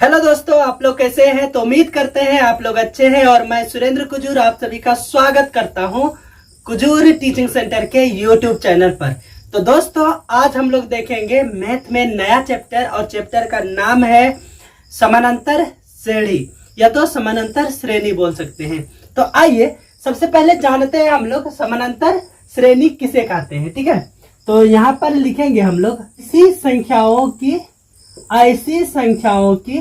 Hello दोस्तों, आप लोग कैसे हैं? तो उम्मीद करते हैं आप लोग अच्छे हैं और मैं सुरेंद्र कुजूर आप सभी का स्वागत करता हूं कुजूर टीचिंग सेंटर के यूट्यूब चैनल पर। तो दोस्तों, आज हम लोग देखेंगे मैथ में नया चैप्टर और चैप्टर का नाम है समानांतर श्रेणी या तो समानांतर श्रेणी बोल सकते हैं। तो आइए सबसे पहले जानते हैं हम लोग समानांतर श्रेणी किसे कहते हैं। ठीक है, तो यहाँ पर लिखेंगे हम लोग ऐसी संख्याओं की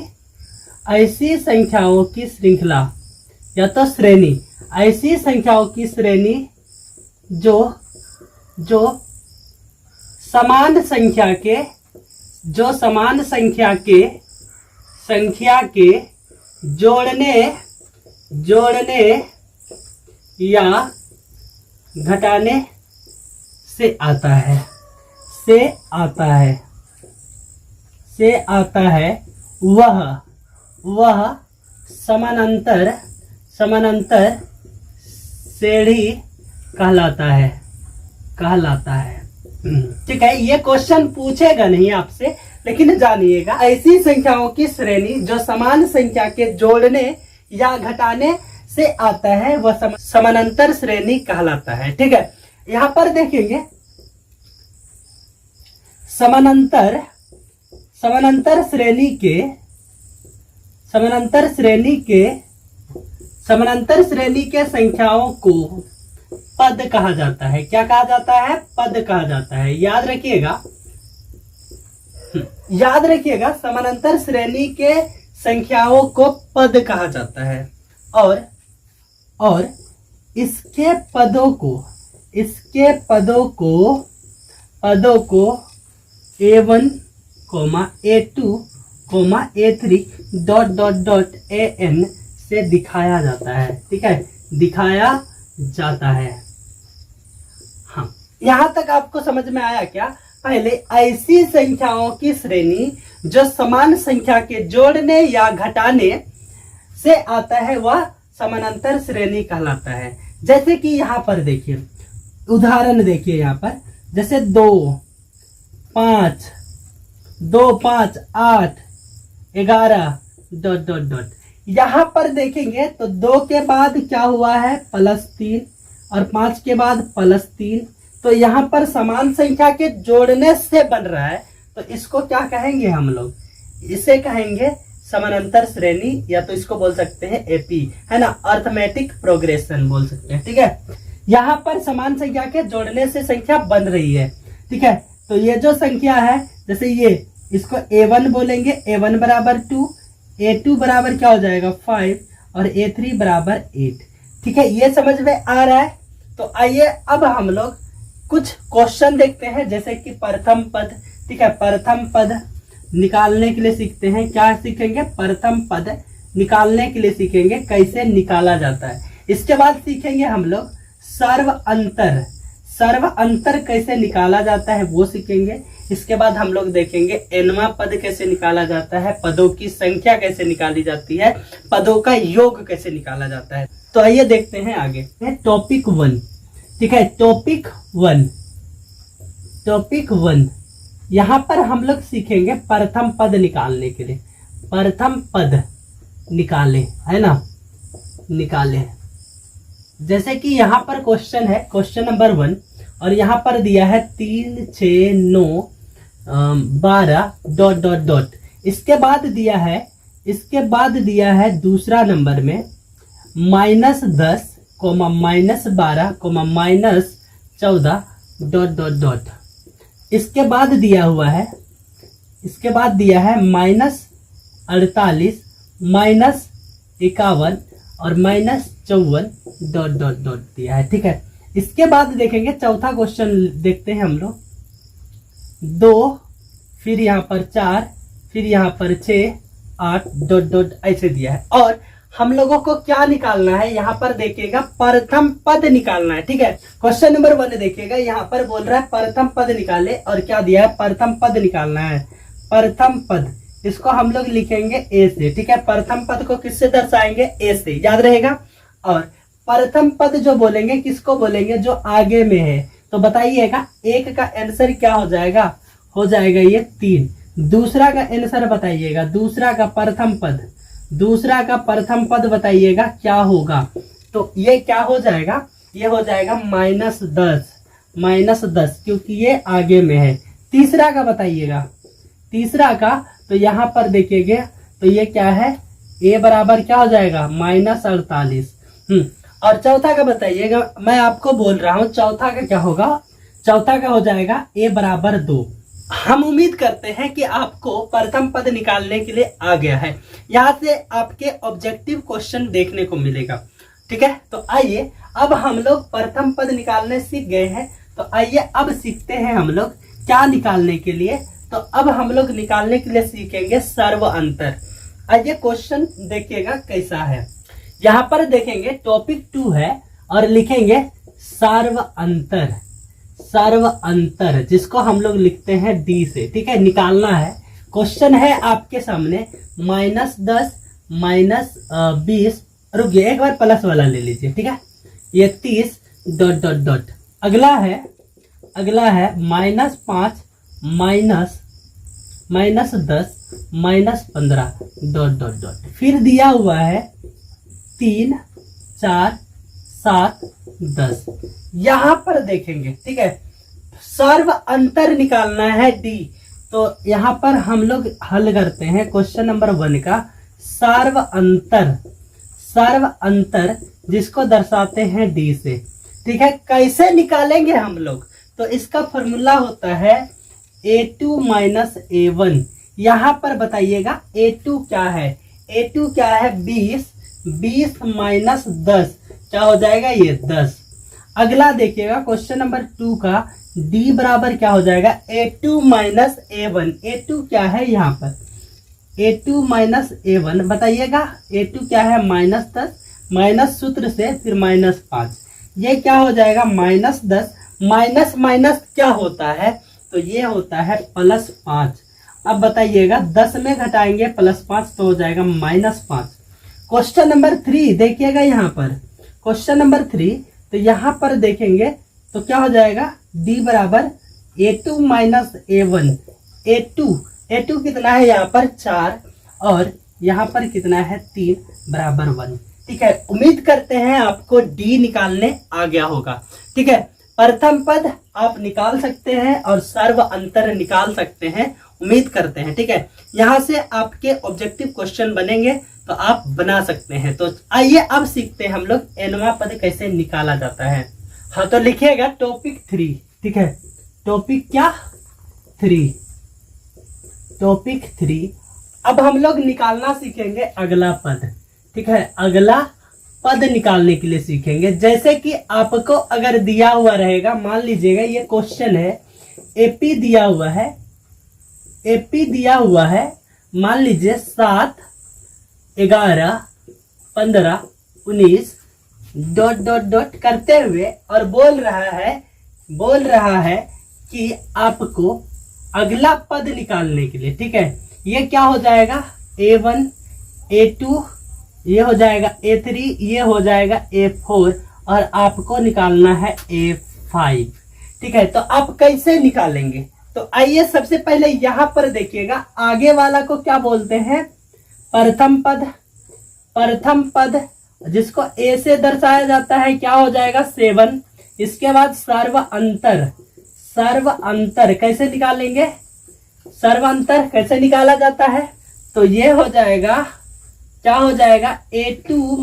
श्रृंखला या तो श्रेणी, ऐसी संख्याओं की श्रेणी जो समान संख्या के जोड़ने या घटाने से आता है वह समानांतर श्रेणी कहलाता है। ठीक है, ये क्वेश्चन पूछेगा नहीं आपसे, लेकिन जानिएगा ऐसी संख्याओं की श्रेणी जो समान संख्या के जोड़ने या घटाने से आता है वह समानांतर श्रेणी कहलाता है। ठीक है, यहाँ पर देखेंगे समानांतर श्रेणी के संख्याओं को पद कहा जाता है। क्या कहा जाता है? पद कहा जाता है। याद रखिएगा समानांतर श्रेणी के संख्याओं को पद कहा जाता है और इसके पदों को A1, A2, A3 ... AN से दिखाया जाता है। ठीक है, दिखाया जाता है। हाँ, यहां तक आपको समझ में आया क्या? पहले ऐसी संख्याओं की श्रेणी जो समान संख्या के जोड़ने या घटाने से आता है वह समानांतर श्रेणी कहलाता है। जैसे कि यहाँ पर देखिए, उदाहरण देखिए यहाँ पर, जैसे 2, 5, 8, 11 ... यहाँ पर देखेंगे तो 2 के बाद क्या हुआ है? +3 और 5 के बाद +3। तो यहाँ पर समान संख्या के जोड़ने से बन रहा है, तो इसको क्या कहेंगे हम लोग? इसे कहेंगे समानांतर श्रेणी या तो इसको बोल सकते हैं एपी, है ना, अर्थमेटिक प्रोग्रेशन बोल सकते हैं। ठीक है, यहाँ पर समान संख्या के जोड़ने से संख्या बन रही है। ठीक है, तो ये जो संख्या है, जैसे ये, इसको A1 बोलेंगे, A1 बराबर 2, A2 बराबर क्या हो जाएगा 5 और A3 बराबर 8। ठीक है, ये समझ में आ रहा है। तो आइए अब हम लोग कुछ क्वेश्चन देखते हैं, जैसे कि प्रथम पद। ठीक है, प्रथम पद निकालने के लिए सीखते हैं। क्या सीखेंगे? प्रथम पद निकालने के लिए सीखेंगे कैसे निकाला जाता है। इसके बाद सीखेंगे हम लोग सर्व अंतर कैसे निकाला जाता है, वो सीखेंगे। इसके बाद हम लोग देखेंगे nवां पद कैसे निकाला जाता है, पदों की संख्या कैसे निकाली जाती है, पदों का योग कैसे निकाला जाता है। तो आइए देखते हैं आगे। टॉपिक 1। ठीक है, टॉपिक 1 यहाँ पर हम लोग सीखेंगे प्रथम पद निकालने के लिए। प्रथम पद निकाले, है ना, निकाले। जैसे कि यहाँ पर क्वेश्चन है, क्वेश्चन नंबर 1, और यहाँ पर दिया है 3, 6, 9, 12 ... इसके बाद दिया है दूसरा नंबर में -10, -12, -14 ... इसके बाद दिया है -48, -51 और -54 ... दिया है। ठीक है, इसके बाद देखेंगे चौथा क्वेश्चन देखते हैं हम लोग। 2, फिर यहाँ पर 4, फिर यहाँ पर 6, 8 ... ऐसे दिया है। और हम लोगों को क्या निकालना है? यहाँ पर देखिएगा प्रथम पद निकालना है। ठीक है, क्वेश्चन नंबर 1 देखिएगा, यहाँ पर बोल रहा है प्रथम पद निकाले, और क्या दिया है? प्रथम पद निकालना है। प्रथम पद, इसको हम लोग लिखेंगे ए से। ठीक है, प्रथम पद को किससे दर्शाएंगे? ए से, याद रहेगा। और प्रथम पद जो बोलेंगे किसको बोलेंगे? जो आगे में है। तो बताइएगा, एक का आंसर क्या हो जाएगा? हो जाएगा ये 3। दूसरा का आंसर बताइएगा, दूसरा का प्रथम पद बताइएगा क्या होगा। तो ये क्या हो जाएगा, ये हो जाएगा -10 क्योंकि ये आगे में है। तीसरा का बताइएगा, तीसरा का तो यहाँ पर देखिएगा तो ये क्या है, a बराबर क्या हो जाएगा -48। और चौथा का बताइएगा, मैं आपको बोल रहा हूँ चौथा का क्या होगा, चौथा का हो जाएगा a बराबर 2। हम उम्मीद करते हैं कि आपको प्रथम पद निकालने के लिए आ गया है। यहाँ से आपके ऑब्जेक्टिव क्वेश्चन देखने को मिलेगा। ठीक है, तो आइए अब हम लोग प्रथम पद निकालने सीख गए हैं, तो आइए अब सीखते हैं हम लोग क्या निकालने के लिए। तो अब हम लोग निकालने के लिए सीखेंगे सर्व अंतर। आइए क्वेश्चन देखिएगा कैसा है। यहाँ पर देखेंगे टॉपिक 2 है और लिखेंगे सर्व अंतर, जिसको हम लोग लिखते हैं डी से। ठीक है, निकालना है। क्वेश्चन है आपके सामने -10 -20, रुकिए एक बार प्लस वाला ले लीजिए। ठीक है, ये 30 ... अगला है -5 -10 -15 ... फिर दिया हुआ है 3 4 7 10। यहां पर देखेंगे, ठीक है, सर्व अंतर निकालना है डी। तो यहां पर हम लोग हल करते हैं क्वेश्चन नंबर 1 का सर्व अंतर जिसको दर्शाते हैं डी से। ठीक है, कैसे निकालेंगे हम लोग, तो इसका फॉर्मूला होता है a2 - a1। यहां पर बताइएगा a2 क्या है, a2 क्या है 20 -10 क्या हो जाएगा, ये 10। अगला देखिएगा क्वेश्चन नंबर 2 का d बराबर क्या हो जाएगा a2 - a1। a2 क्या है यहाँ पर, a2 - a1 बताइएगा। a2 क्या है -10 माइनस सूत्र से फिर -5, ये क्या हो जाएगा -10 माइनस क्या होता है, तो ये होता है +5। अब बताइएगा 10 में घटाएंगे +5 तो हो जाएगा -5। क्वेश्चन नंबर 3 देखिएगा, यहाँ पर क्वेश्चन नंबर 3 तो यहाँ पर देखेंगे तो क्या हो जाएगा d बराबर a2 - a1। a2 कितना है यहाँ पर 4 और यहाँ पर कितना है 3 बराबर 1। ठीक है, उम्मीद करते हैं आपको d निकालने आ गया होगा। ठीक है, प्रथम पद आप निकाल सकते हैं और सर्व अंतर निकाल सकते हैं, उम्मीद करते हैं। ठीक है, यहाँ से आपके ऑब्जेक्टिव क्वेश्चन बनेंगे तो आप बना सकते हैं। तो आइए अब सीखते हैं हम लोग nवां पद कैसे निकाला जाता है। हाँ, तो लिखिएगा टॉपिक 3। ठीक है, टॉपिक क्या 3, टॉपिक 3। अब हम लोग निकालना सीखेंगे अगला पद। ठीक है, अगला पद निकालने के लिए सीखेंगे। जैसे कि आपको अगर दिया हुआ रहेगा, मान लीजिएगा ये क्वेश्चन है, एपी दिया हुआ है, मान लीजिए 7 11 15 19 ... करते हुए और बोल रहा है कि आपको अगला पद निकालने के लिए। ठीक है, ये क्या हो जाएगा a1 a2, ये हो जाएगा a3, ये हो जाएगा a4 और आपको निकालना है a5। ठीक है, तो आप कैसे निकालेंगे, तो आइए सबसे पहले यहां पर देखिएगा, आगे वाला को क्या बोलते हैं प्रथम पद जिसको a से दर्शाया जाता है क्या हो जाएगा 7। इसके बाद सर्व अंतर कैसे निकालेंगे, सर्व अंतर कैसे निकाला जाता है, तो ये हो जाएगा क्या हो जाएगा a2 -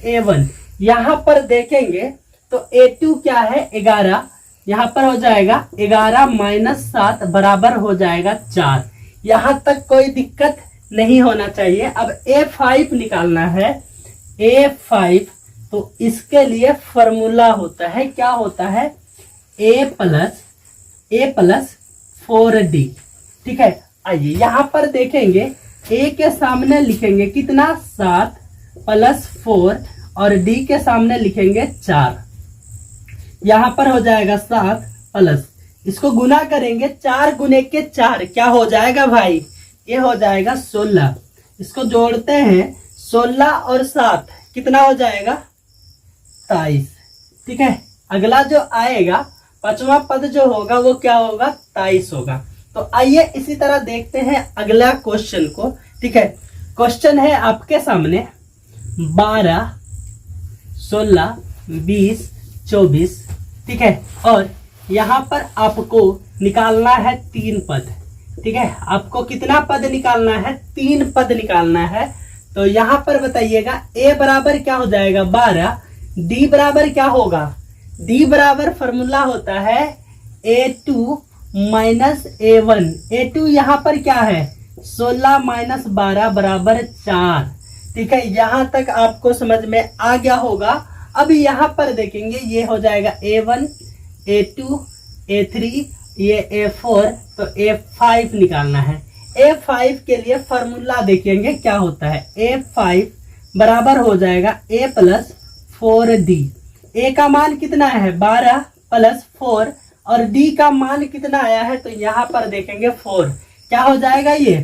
a1। यहां पर देखेंगे तो a2 क्या है 11, यहां पर हो जाएगा 11 - 7 बराबर हो जाएगा 4। यहां तक कोई दिक्कत नहीं होना चाहिए। अब a5 निकालना है, a5 तो इसके लिए फॉर्मूला होता है, क्या होता है a प्लस 4d। ठीक है, आइए यहां पर देखेंगे a के सामने लिखेंगे कितना 7 + 4 और d के सामने लिखेंगे 4। यहां पर हो जाएगा 7 प्लस, इसको गुना करेंगे 4 गुने के 4 क्या हो जाएगा भाई, ये हो जाएगा 16। इसको जोड़ते हैं 16 और 7 कितना हो जाएगा 23। ठीक है, अगला जो आएगा 5वां पद जो होगा वो क्या होगा 23 होगा। तो तो आइए इसी तरह देखते हैं अगला क्वेश्चन को। ठीक है, क्वेश्चन है आपके सामने 12, 16, 20, 24। ठीक है, और यहाँ पर आपको निकालना है 3 पद। ठीक है, आपको कितना पद निकालना है? 3 पद निकालना है। तो यहाँ पर बताइएगा a बराबर क्या हो जाएगा? 12। d बराबर क्या होगा? d बराबर फॉर्मूला होता है a2 माइनस a1। a2 यहाँ पर क्या है? 16 माइनस 12 बराबर 4। ठीक है, यहाँ तक आपको समझ में आ गया होगा। अब यहाँ पर देखेंगे, ये हो जाएगा a1, a2, a3, ये a4, तो a5 निकालना है। a5 के लिए फॉर्मूला देखेंगे क्या होता है। a5 बराबर हो जाएगा a प्लस 4d। a का मान कितना है? 12 प्लस 4, और d का मान कितना आया है? तो यहाँ पर देखेंगे 4। क्या हो जाएगा ये?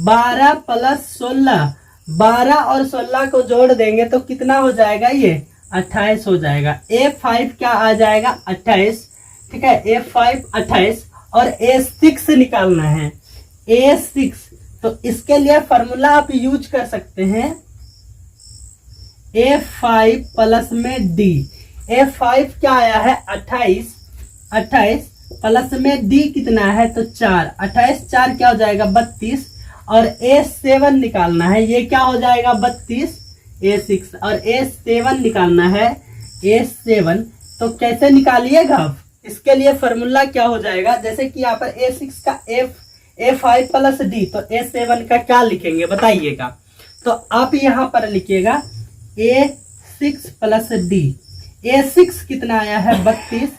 12 प्लस 16, 12 और 16 को जोड़ देंगे तो कितना हो जाएगा? ये 28 हो जाएगा। a5 क्या आ जाएगा? 28। ठीक है, a5 28, और a6 निकालना है। a6, तो इसके लिए फॉर्मूला आप यूज कर सकते हैं a5 प्लस में d। a5 क्या आया है? 28, 28 प्लस में d कितना है? तो 4। 28 4 क्या हो जाएगा? 32, और a7 निकालना है। ये क्या हो जाएगा? 32, a6, और a7 निकालना है। a7 तो कैसे निकालिएगा आप? इसके लिए फॉर्मूला क्या हो जाएगा? जैसे कि यहाँ पर a6 का a5 प्लस d, तो a7 का क्या लिखेंगे बताइएगा? तो आप यहाँ पर लिखिएगा a6 प्लस d। a6 कितना आया है? 32,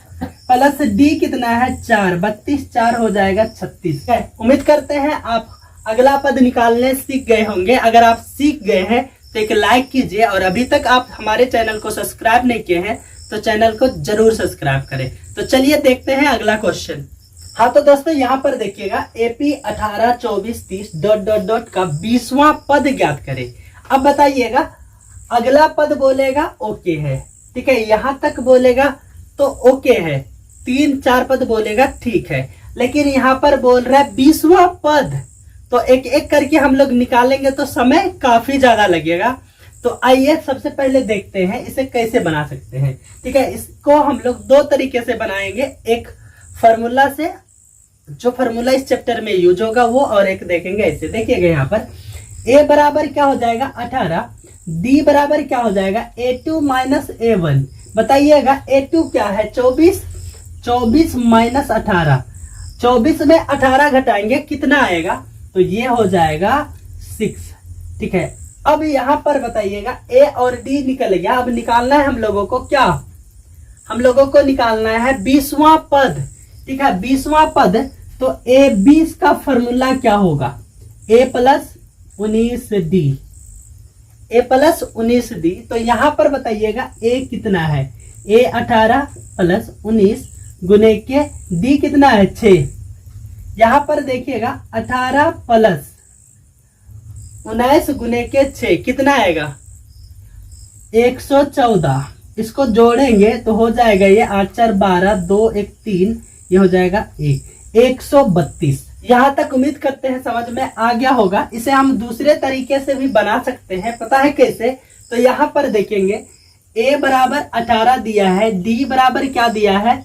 प्लस d कितना है? 4। 32 4 हो जाएगा 36। उम्मीद करते हैं आप अगला पद निकालने सीख गए होंगे। अगर आप सीख गए हैं तो एक लाइक कीजिए, और अभी तक आप हमारे चैनल को सब्सक्राइब नहीं किए हैं तो चैनल को जरूर सब्सक्राइब करें। तो चलिए देखते हैं अगला क्वेश्चन। हाँ तो दोस्तों यहाँ पर देखिएगा, AP 18, 24, 30 डॉट डॉट डॉट का 20वां पद ज्ञात करें। अब बताइएगा, अगला पद बोलेगा ओके है। ठीक है, यहाँ तक बोलेगा तो ओके है। 3 4 पद बोलेगा ठीक है, लेकिन यहाँ पर बोल रहा है 20वां पद, तो एक एक करके हम लोग निकालेंगे तो समय काफी ज्यादा लगेगा। तो आइए सबसे पहले देखते हैं इसे कैसे बना सकते हैं। ठीक है, इसको हम लोग 2 तरीके से बनाएंगे। एक फॉर्मूला से, जो फॉर्मूला इस चैप्टर में यूज होगा वो, और एक देखेंगे ऐसे। देखिएगा यहाँ पर a बराबर क्या हो जाएगा? 18। d बराबर क्या हो जाएगा? a2 minus a1। बताइएगा a2 क्या है? 24। 24 माइनस 18, 24 में 18 घटाएंगे कितना आएगा? तो ये हो जाएगा 6। ठीक है, अब यहाँ पर बताइएगा a और d निकल गया। अब निकालना है हम लोगों को क्या? हम लोगों को निकालना है 20वां पद। ठीक है, 20वां पद, तो a20 का फॉर्मूला क्या होगा? a plus 19d। a plus 19d, तो यहाँ पर बताइएगा a कितना है? a 18 प्लस 19 गुने के d कितना है? 6। यहाँ पर देखिएगा 18 प्लस 19 गुने के 6 कितना आएगा? 114। इसको जोड़ेंगे तो हो जाएगा ये 8 4 12, 2 1 3, ये हो जाएगा 132। यहाँ तक उम्मीद करते हैं समझ में आ गया होगा। इसे हम दूसरे तरीके से भी बना सकते हैं। पता है कैसे? तो यहाँ पर देखेंगे a बराबर 18 दिया है, d बराबर क्या दिया है?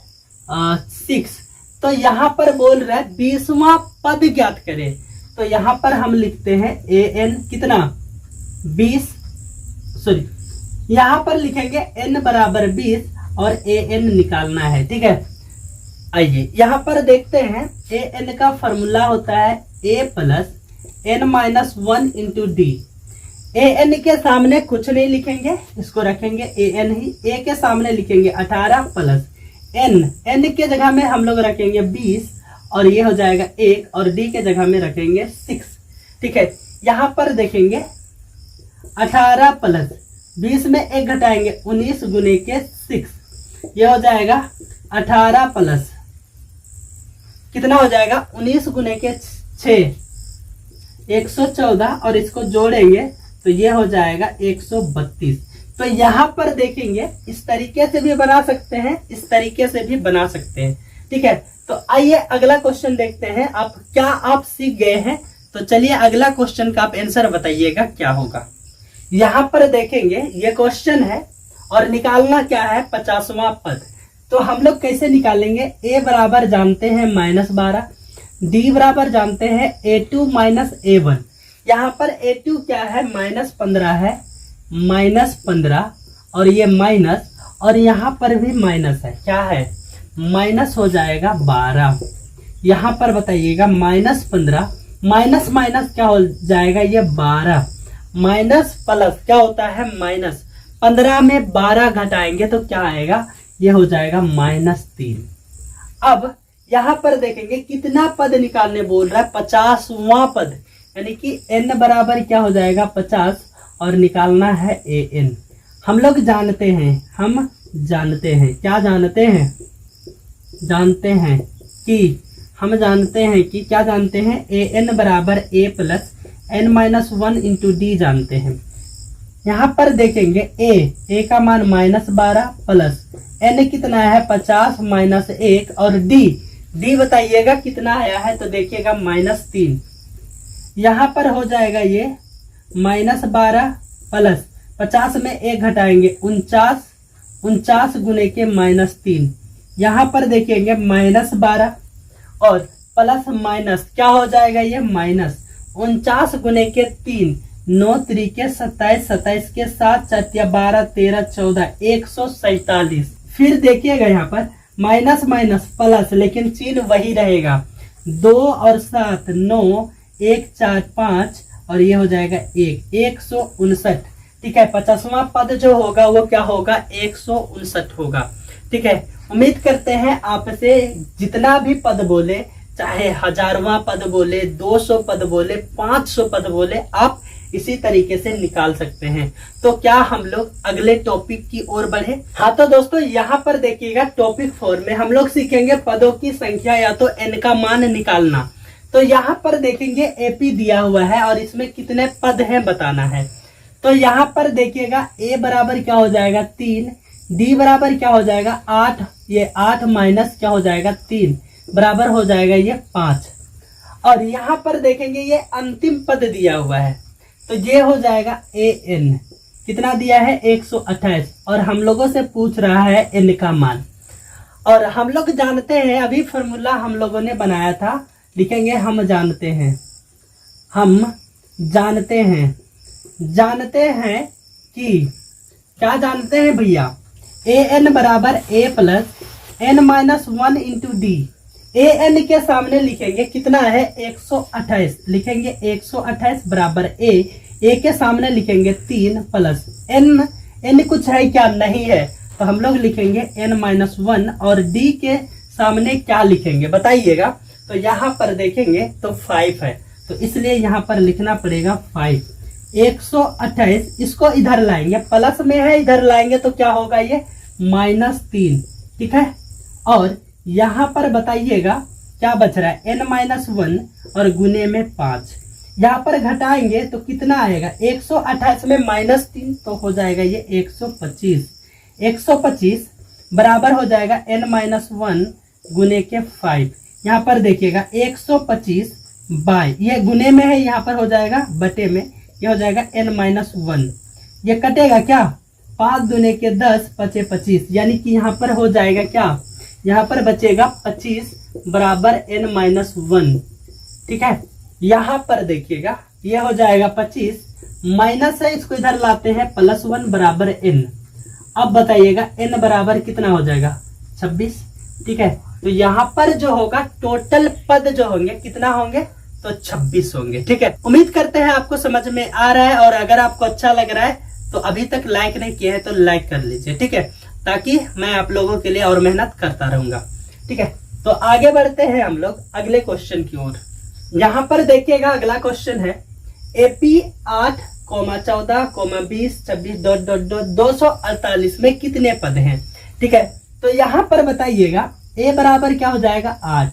6। तो यहाँ पर बोल रहा है 20वां पद ज्ञात करें। तो यहाँ पर हम लिखते हैं an कितना? 20, सॉरी यहाँ पर लिखेंगे n बराबर 20, और an निकालना है। ठीक है, आइए यहाँ पर देखते हैं। an का फॉर्मूला होता है a plus n minus 1 into D. an के सामने कुछ नहीं लिखेंगे, इसको रखेंगे an ही। a के सामने लिखेंगे 18 प्लस n के जगह में हम लोग रखेंगे 20, और ये हो जाएगा 1, और d के जगह में रखेंगे 6। ठीक है, यहाँ पर देखेंगे 18 प्लस 20 में 1 घटाएंगे 19 गुने के 6, ये हो जाएगा 18 प्लस कितना हो जाएगा? 19 गुने के 6, 114, और इसको जोड़ेंगे तो ये हो जाएगा 132। तो यहाँ पर देखेंगे इस तरीके से भी बना सकते हैं, इस तरीके से भी बना सकते हैं। ठीक है, तो आइए अगला क्वेश्चन देखते हैं। आप क्या आप सीख गए हैं? तो चलिए अगला क्वेश्चन का आप आंसर बताइएगा क्या होगा। यहाँ पर देखेंगे ये क्वेश्चन है और निकालना क्या है 50वां पद। तो हम लोग कैसे निकालेंगे? a बराबर जानते हैं -12, d बराबर जानते हैं a2 - a1। यहाँ पर a2 क्या है? -15 है, -15 और ये माइनस, और यहाँ पर भी माइनस है, क्या है? माइनस हो जाएगा 12। यहाँ पर बताइएगा -15 माइनस माइनस क्या हो जाएगा? ये 12 माइनस प्लस क्या होता है? माइनस। 15 में 12 घटाएंगे तो क्या आएगा? ये हो जाएगा -3। अब यहाँ पर देखेंगे कितना पद निकालने बोल रहा है? 50वां पद, यानी कि n बराबर क्या हो जाएगा? 50 और निकालना है an। हम लोग जानते हैं, हम जानते हैं, क्या जानते हैं? जानते हैं कि हम जानते हैं कि क्या जानते हैं? an बराबर a plus n-1 into D जानते हैं। यहाँ पर देखेंगे a का मान -12 प्लस n कितना है? 50 माइनस 1 और d बताइएगा कितना आया है? तो देखिएगा -3। यहाँ पर हो जाएगा ये -12 प्लस 50 में 1 घटाएंगे 49 गुने के -3। यहाँ पर देखेंगे -12 और प्लस माइनस क्या हो जाएगा? ये माइनस 49 गुने के 3, 9 त्रिके 27, 27 के 7 4 12 13 14, 147। फिर देखिएगा यहाँ पर माइनस माइनस प्लस, लेकिन चिन्ह वही रहेगा। 2 और 7 9, 1 4 5 और ये हो जाएगा 159। ठीक है, 50वां पद जो होगा वो क्या होगा? 159 होगा। ठीक है, उम्मीद करते हैं आपसे जितना भी पद बोले, चाहे 1000वां पद बोले, 200 पद बोले, 500 पद बोले, आप इसी तरीके से निकाल सकते हैं। तो क्या हम लोग अगले टॉपिक की ओर बढ़े? हाँ, तो दोस्तों यहाँ पर देखिएगा टॉपिक 4 में हम लोग सीखेंगे पदों की संख्या या तो n का मान निकालना। तो यहाँ पर देखेंगे एपी दिया हुआ है और इसमें कितने पद हैं बताना है। तो यहाँ पर देखिएगा a बराबर क्या हो जाएगा? 3, d बराबर क्या हो जाएगा? 8, ये 8 माइनस क्या हो जाएगा? 3 बराबर हो जाएगा ये 5। और यहाँ पर देखेंगे ये अंतिम पद दिया हुआ है, तो ये हो जाएगा an। कितना दिया है? 128। और हम लोगों से पूछ रहा है n का मान। और हम लोग जानते हैं, अभी फॉर्मूला हम लोगों ने बनाया था, लिखेंगे हम जानते हैं, हम जानते हैं, जानते हैं कि क्या जानते हैं भैया? an बराबर a plus n-1 into D. an के सामने लिखेंगे कितना है? 128 लिखेंगे, 128 बराबर a के सामने लिखेंगे 3 प्लस n कुछ है क्या? नहीं है, तो हम लोग लिखेंगे n-1 और d के सामने क्या लिखेंगे बताइएगा? तो यहाँ पर देखेंगे तो 5 है, तो इसलिए यहाँ पर लिखना पड़ेगा 5। 128 इसको इधर लाएंगे, प्लस में है, इधर लाएंगे तो क्या होगा? ये -3। ठीक है, और यहाँ पर बताइएगा क्या बच रहा है? n-1 और गुने में 5। यहाँ पर घटाएंगे तो कितना आएगा? 128 में -3 तो हो जाएगा ये 125। 125 बराबर हो जाएगा n-1 गुने के 5। यहाँ पर देखिएगा 125 बाय, ये गुने में है, यहाँ पर हो जाएगा बटे में, ये हो जाएगा n-1। ये कटेगा क्या? 5 दूने के 10 पचे 25, यानी कि यहाँ पर हो जाएगा क्या? यहाँ पर बचेगा 25 बराबर n-1। ठीक है, यहाँ पर देखिएगा ये हो जाएगा 25, माइनस है, इसको इधर लाते हैं, +1 बराबर n। अब बताइएगा n बराबर कितना हो जाएगा? 26। ठीक है, तो यहाँ पर जो होगा टोटल पद जो होंगे कितना होंगे? तो 26 होंगे। ठीक है, उम्मीद करते हैं आपको समझ में आ रहा है, और अगर आपको अच्छा लग रहा है तो अभी तक लाइक नहीं किया है तो लाइक कर लीजिए। ठीक है, ताकि मैं आप लोगों के लिए और मेहनत करता रहूंगा। ठीक है, तो आगे बढ़ते हैं हम लोग अगले क्वेश्चन की ओर। यहाँ पर देखिएगा अगला क्वेश्चन है एपी 8, 14, 20, 26 ... 248 में कितने पद हैं? ठीक है, तो यहाँ पर बताइएगा a बराबर क्या हो जाएगा? 8,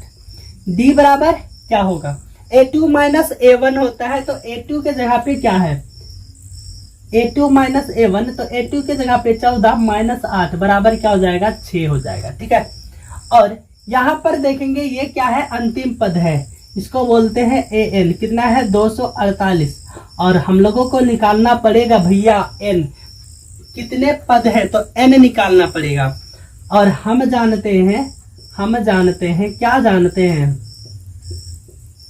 d बराबर क्या होगा? a2 माइनस a1 होता है, तो a2 के जगह पे क्या है? a2 माइनस a1, तो a2 के जगह पे 14 माइनस 8 बराबर क्या हो जाएगा? 6 हो जाएगा। ठीक है, और यहाँ पर देखेंगे ये क्या है, अंतिम पद है, इसको बोलते हैं an। कितना है 248, और हम लोगों को निकालना पड़ेगा भैया n, कितने पद है तो n निकालना पड़ेगा। और हम जानते हैं क्या जानते हैं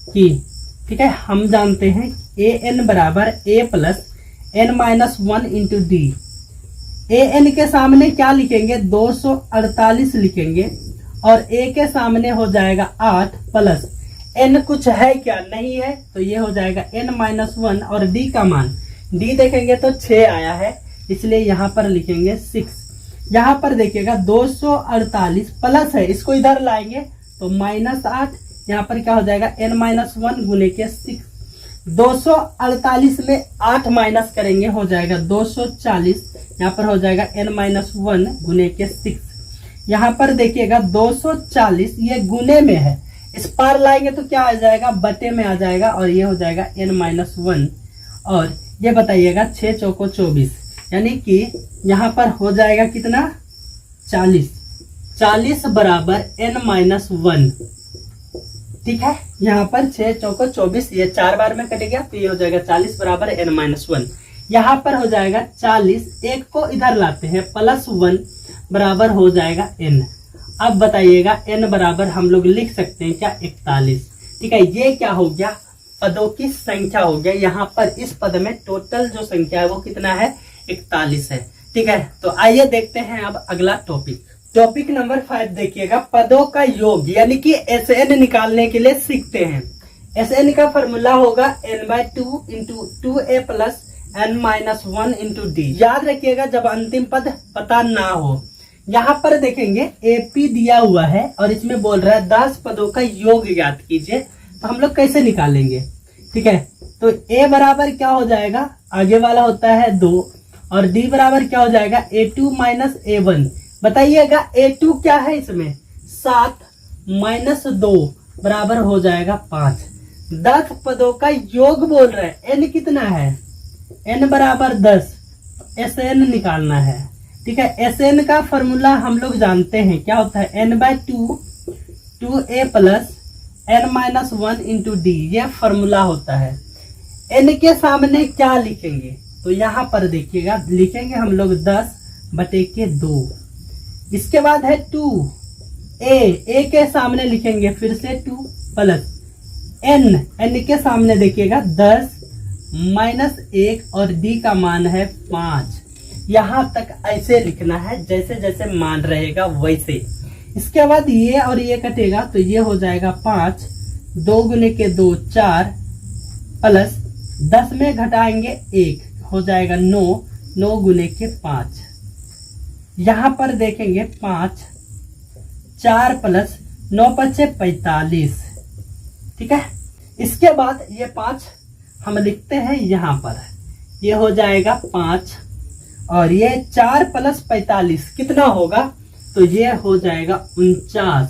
कि, ठीक है, हम जानते हैं an बराबर a plus n minus 1 into D. an के सामने क्या लिखेंगे 248 लिखेंगे, और a के सामने हो जाएगा 8 प्लस n कुछ है क्या, नहीं है, तो ये हो जाएगा n माइनस 1, और d का मान d देखेंगे तो 6 आया है, इसलिए यहाँ पर लिखेंगे 6। यहाँ पर देखिएगा 248 प्लस है, इसको इधर लाएंगे तो माइनस 8, यहाँ पर क्या हो जाएगा n माइनस 1 गुने के 6। 248 में 8 माइनस करेंगे हो जाएगा 240, यहाँ पर हो जाएगा n माइनस 1 गुने के 6। यहाँ पर देखिएगा 240 ये गुने में है, इस पार लाएंगे तो क्या आ जाएगा, बटे में आ जाएगा, और ये हो जाएगा n माइनस 1, और ये बताइएगा 6 चौको 24, यानी कि यहाँ पर हो जाएगा कितना 40 बराबर n माइनस 1। ठीक है, यहाँ पर 6 चौको 24, ये 4 बार में कट गया तो ये हो जाएगा 40 बराबर n माइनस 1। यहाँ पर हो जाएगा 40, एक को इधर लाते हैं प्लस 1 बराबर हो जाएगा n। अब बताइएगा n बराबर हम लोग लिख सकते हैं क्या 41। ठीक है, ये क्या हो गया, पदों की संख्या हो गया। यहाँ पर इस पद में टोटल जो संख्या है वो कितना है 41 है। ठीक है, तो आइए देखते हैं अब अगला टॉपिक नंबर 5 देखिएगा, पदों का योग यानी कि SN निकालने के लिए सीखते हैं। SN का फॉर्मूला होगा n/2 into 2a plus n minus 1 into D. याद रखिएगा जब अंतिम पद पता ना हो। यहाँ पर देखेंगे AP दिया हुआ है और इसमें बोल रहा है 10 पदों का योग ज्ञात कीजिए, तो हम लोग कैसे निकालेंगे। ठीक है, तो A बराबर क्या हो जाएगा, आगे वाला होता है 2, और D बराबर क्या हो जाएगा A2 माइनस A1। बताइएगा A2 क्या है, इसमें 7 माइनस 2 बराबर हो जाएगा 5। 10 पदों का योग बोल रहे हैं, n कितना है, n बराबर 10, SN निकालना है। ठीक है, SN का फॉर्मूला हम लोग जानते हैं क्या होता है, n/2 2a plus n minus 1 into D, ये फॉर्मूला होता है। n के सामने क्या लिखेंगे, तो यहाँ पर देखिएगा लिखेंगे हम लोग 10/2। इसके बाद है 2a के सामने लिखेंगे फिर से 2 प्लस n के सामने देखिएगा 10 माइनस 1, और d का मान है 5। यहाँ तक ऐसे लिखना है, जैसे जैसे मान रहेगा वैसे। इसके बाद ये और ये कटेगा तो ये हो जाएगा 5, 2 गुने के 2 4, प्लस 10 में घटाएंगे 1 हो जाएगा 9, 9 गुने के 5। यहाँ पर देखेंगे 5 4 प्लस 9 5 45। ठीक है, इसके बाद ये 5 हम लिखते हैं यहाँ पर, ये हो जाएगा 5, और ये 4 प्लस 45 कितना होगा, तो ये हो जाएगा 49,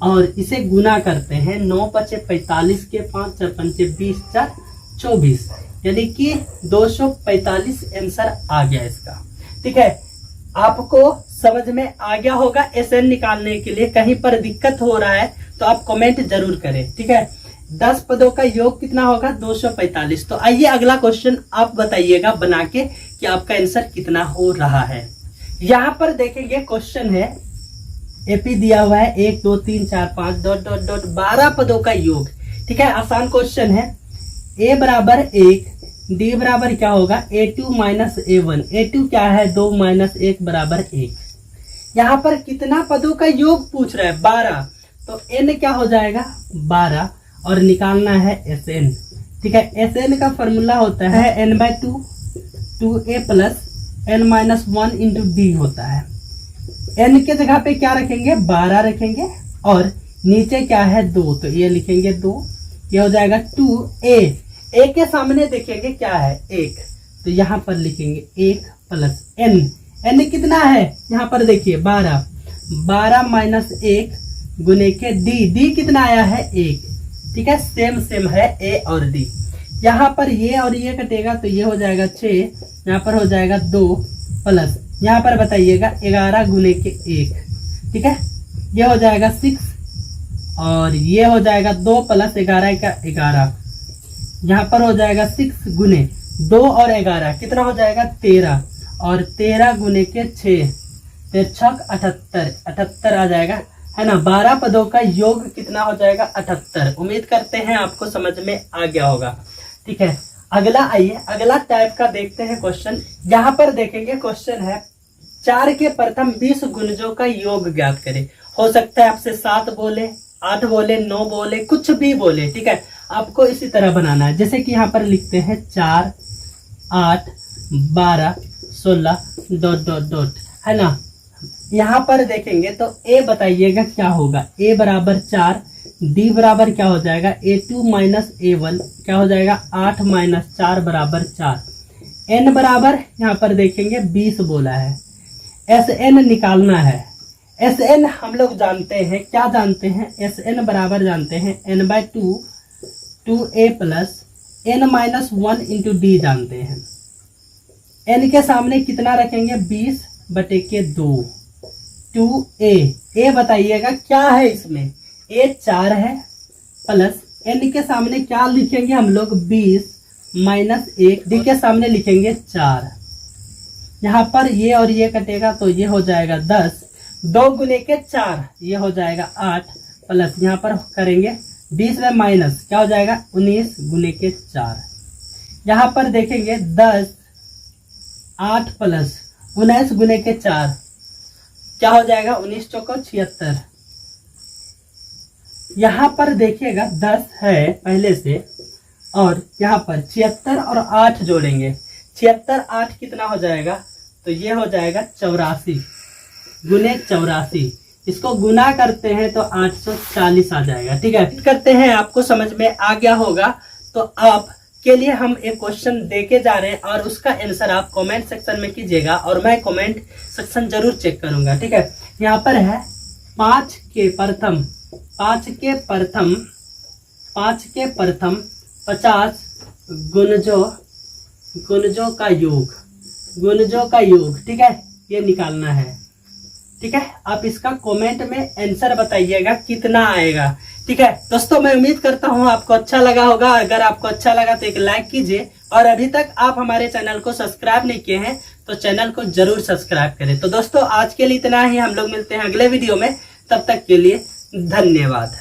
और इसे गुना करते हैं 9 5 45 के 5 4 5 20 4 24, यानी कि 245 आंसर आ गया इसका। ठीक है, आपको समझ में आ गया होगा। SN निकालने के लिए कहीं पर दिक्कत हो रहा है तो आप कमेंट जरूर करें। ठीक है, 10 पदों का योग कितना होगा 245। तो आइए अगला क्वेश्चन आप बताइएगा बना के कि आपका आंसर कितना हो रहा है। यहाँ पर देखेंगे क्वेश्चन है, AP दिया हुआ है 1 2 3 4 5 डॉट डॉट डॉट 12 पदों का योग। ठीक है, आसान क्वेश्चन है। A बराबर 1, D बराबर क्या होगा A2 माइनस A1। A2 क्या है 2 माइनस 1 बराबर 1। यहाँ पर कितना पदों का योग पूछ रहा है 12, तो n क्या हो जाएगा 12, और निकालना है SN। ठीक है, SN का फॉर्मूला होता है n/2 2a plus n minus 1 into D होता है। n के जगह पे क्या रखेंगे 12 रखेंगे, और नीचे क्या है 2, तो ये लिखेंगे 2, ये हो जाएगा 2a। a के सामने देखेंगे क्या है 1, तो यहाँ पर लिखेंगे 1 प्लस n कितना है, यहाँ पर देखिए 12 माइनस 1 गुने के d कितना आया है 1। ठीक है, सेम है A और D। यहाँ पर ये और ये कटेगा तो ये हो जाएगा 6, यहाँ पर हो जाएगा 2 प्लस यहाँ पर बताइएगा 11 गुने के 1। ठीक है, ये हो जाएगा 6 और ये हो जाएगा 2 + 11 का 11। यहाँ पर हो जाएगा 6 गुने 2 और 11 कितना हो जाएगा 13 और 13 गुने के 6 6 78 78 आ जाएगा, है ना। 12 पदों का योग कितना हो जाएगा 78। उम्मीद करते हैं आपको समझ में आ गया होगा। ठीक है, अगला आइए, अगला टाइप का देखते हैं क्वेश्चन। यहाँ पर देखेंगे क्वेश्चन है 4 के प्रथम 20 गुणजों का योग ज्ञात करें। हो सकता है आपसे 7 बोले, 8 बोले, 9 बोले, कुछ भी बोले। ठीक है, आपको इसी तरह बनाना है। जैसे कि यहाँ पर लिखते हैं 4 8 12 16 ... है ना। यहाँ पर देखेंगे तो ए बताइएगा क्या होगा। ए बराबर 4, डी बराबर क्या हो जाएगा A2 - A1 क्या हो जाएगा 8 - 4 बराबर 4। एन बराबर यहाँ पर देखेंगे 20 बोला है। एस एन निकालना है। एस एन हम लोग जानते हैं, क्या जानते हैं, एस एन बराबर जानते हैं n/2 2a + n - 1 × d जानते हैं। n के सामने कितना रखेंगे 20/2 2a। a बताइएगा क्या है इसमें, a 4 है प्लस n के सामने क्या लिखेंगे हम लोग 20 - 1, d के सामने लिखेंगे 4। यहाँ पर ये और ये कटेगा तो ये हो जाएगा 10, 2 गुने के 4 ये हो जाएगा 8 प्लस यहाँ पर करेंगे 20 में माइनस क्या हो जाएगा 19 गुने के 4। यहाँ पर देखेंगे 10 8 प्लस 19 गुने के 4 क्या हो जाएगा 19 चौको 76। यहाँ पर देखिएगा 10 है पहले से और यहाँ पर 76 और 8 जोड़ेंगे। 76 8 कितना हो जाएगा तो ये हो जाएगा 84 गुने 84। इसको गुना करते हैं तो 840 आ जाएगा। ठीक है, करते हैं, आपको समझ में आ गया होगा। तो आप के लिए हम एक क्वेश्चन देके जा रहे हैं और उसका आंसर आप कमेंट सेक्शन में कीजिएगा और मैं कमेंट सेक्शन जरूर चेक करूंगा। ठीक है, यहाँ पर है 5 के प्रथम 50 गुणजों का योग। ठीक है, ये निकालना है। ठीक है, आप इसका कमेंट में आंसर बताइएगा कितना आएगा। ठीक है दोस्तों, मैं उम्मीद करता हूँ आपको अच्छा लगा होगा। अगर आपको अच्छा लगा तो एक लाइक कीजिए और अभी तक आप हमारे चैनल को सब्सक्राइब नहीं किए हैं तो चैनल को जरूर सब्सक्राइब करें। तो दोस्तों आज के लिए इतना ही, हम लोग मिलते हैं अगले वीडियो में, तब तक के लिए धन्यवाद।